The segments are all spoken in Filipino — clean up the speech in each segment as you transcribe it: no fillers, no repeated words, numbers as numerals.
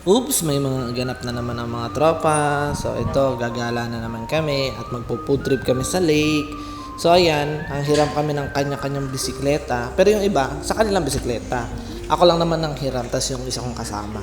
Oops, may mga ganap na naman ang mga tropa. So ito, gagala na naman kami at magpo-food trip kami sa lake. So ayan, ang hiram kami ng kanya-kanyang bisikleta. Pero yung iba, sa kanilang bisikleta. Ako lang naman ang hiram, tas yung isa kong kasama.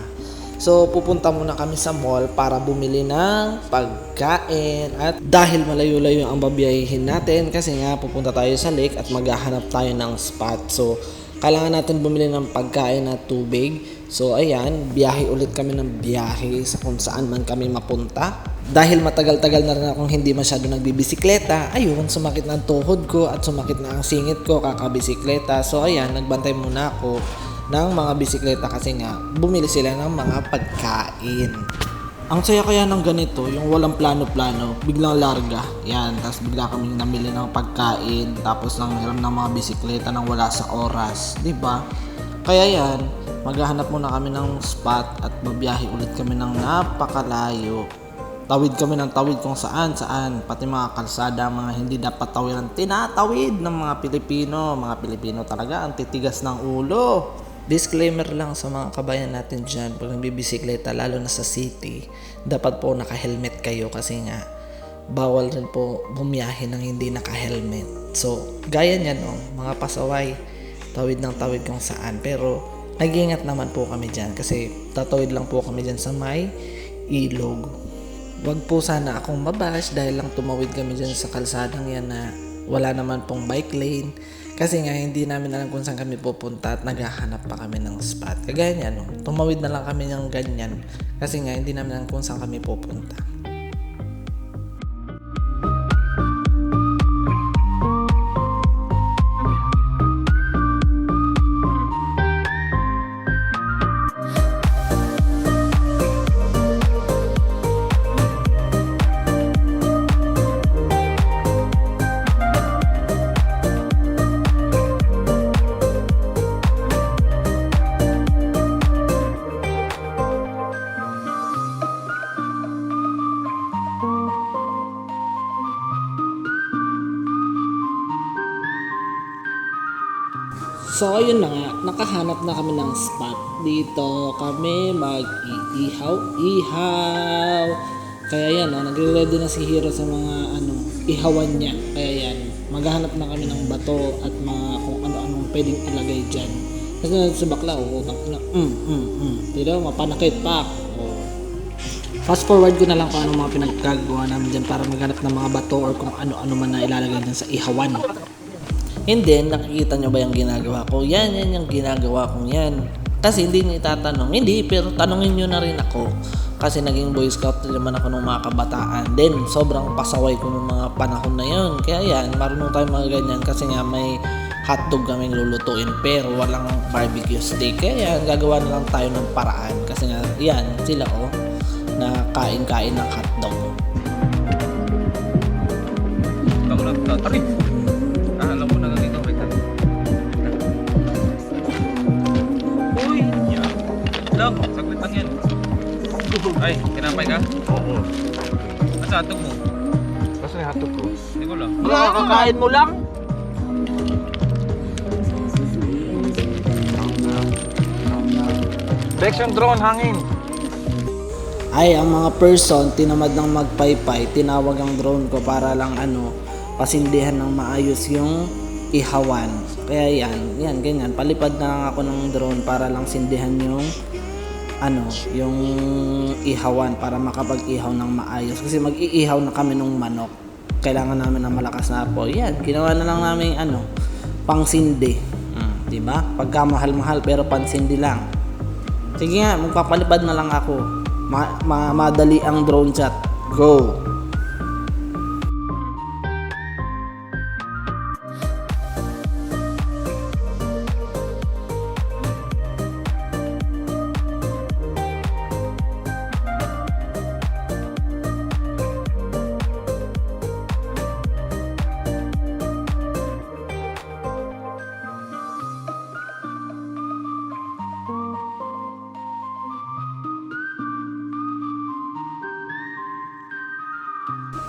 So pupunta muna kami sa mall para bumili ng pagkain. At dahil malayo-layo ang babiyahin natin, kasi nga pupunta tayo sa lake at maghahanap tayo ng spot. So kailangan natin bumili ng pagkain at tubig. So ayan, biyahe ulit kami ng biyahe sa kung saan man kami mapunta. Dahil matagal-tagal na rin akong hindi masyado nagbibisikleta, ayun, sumakit na ang tuhod ko at sumakit na ang singit ko kakabisikleta. So ayan, nagbantay muna ako ng mga bisikleta kasi nga bumili sila ng mga pagkain. Ang saya kaya ng ganito, yung walang plano-plano, biglang larga. Yan, tapos bigla kaming namili ng pagkain, tapos nang hiram ng mga bisikleta nang wala sa oras, 'di ba? Kaya yan, maghahanap muna kami ng spot at babiyahe ulit kami ng napakalayo. Tawid kami ng tawid kung saan, pati mga kalsada, mga hindi dapat tawiran, tinatawid ng mga Pilipino. Mga Pilipino talaga, ang titigas ng ulo. Disclaimer lang sa mga kabayan natin dyan, pag nagbibisikleta, lalo na sa city, dapat po naka-helmet kayo kasi nga, bawal rin po bumiyahe ng hindi naka-helmet. So, gaya niyan, mga pasaway, tawid ng tawid kung saan. Pero, nag-iingat naman po kami dyan kasi tatawid lang po kami dyan sa may ilog. Wag po sana akong mabash dahil lang tumawid kami dyan sa kalsadang yan na wala naman pong bike lane. Kasi nga hindi namin alam kung saan kami pupunta at naghahanap pa kami ng spot. Kagaya niya, tumawid na lang kami ng ganyan kasi nga hindi namin alam kung saan kami pupunta. So ayun na nga, nakahanap na kami ng spot. Dito kami mag-iihaw-ihaw. Kaya yan, nagre-ready na si Hero sa mga ihawan niya. Kaya yan, maghahanap na kami ng bato at mga kung ano-anong pwedeng ilagay dyan. Kasi sa bakla, Tira, mapanakit pa. Fast forward ko na lang kung ano mga pinagkagawa namin dyan para maghanap ng mga bato or kung ano-ano man na ilalagay dyan sa ihawan. And then, nakikita nyo ba yung ginagawa ko? Yan yung ginagawa kong yan. Kasi hindi nyo itatanong. Hindi, pero tanongin nyo na rin ako. Kasi naging Boy Scout naman ako ng mga kabataan. Then, sobrang pasaway ko ng mga panahon na yun. Kaya yan, marunong tayo mga ganyan. Kasi nga may hotdog kaming lulutuin pero walang barbecue steak. Kaya yan, gagawa na lang tayo ng paraan. Kasi nga, yan, sila na kain-kain ng hotdog. Ako lang, tarik! Alam mo na ganito, wait lang. Uy! Yeah. Lang, saglit lang yan. Ay, kinapay ka? Oo. Ano sa hatog mo? Kasi hatog ko. Hindi ko lang. Kakain mo lang? Direction drone, hangin. Ay, ang mga person, tinamad ng magpaypay, tinawag ang drone ko para lang pasindihan ng maayos yung ihawan. Kaya yan, ganyan. Palipad na lang ako ng drone para lang sindihan yung yung ihawan para makapag-ihaw ng maayos. Kasi mag-iihaw na kami ng manok. Kailangan namin ng malakas na apoy. Yan, ginawa na lang namin pangsindi. Diba? Pagka mahal-mahal pero pansindi lang. Sige nga, magpapalipad na lang ako. Madali ang drone shot. Go!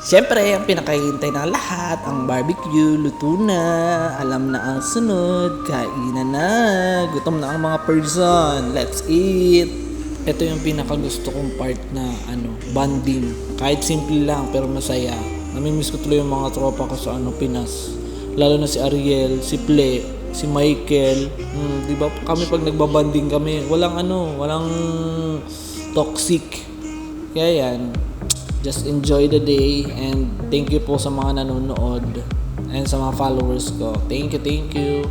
Siyempre, ang pinakahihintay ng lahat, ang barbecue, luto na, alam na ang sunod, kainan na, gutom na ang mga person, let's eat! ito yung pinakagusto kong part na bonding. Kahit simple lang pero masaya. Namimiss ko tuloy yung mga tropa ko sa Pinas. Lalo na si Ariel, si Ple, si Michael. Di ba kami pag nagbabanding kami, walang toxic. Kaya yan, just enjoy the day and thank you po sa mga nanonood and sa mga followers ko. Thank you.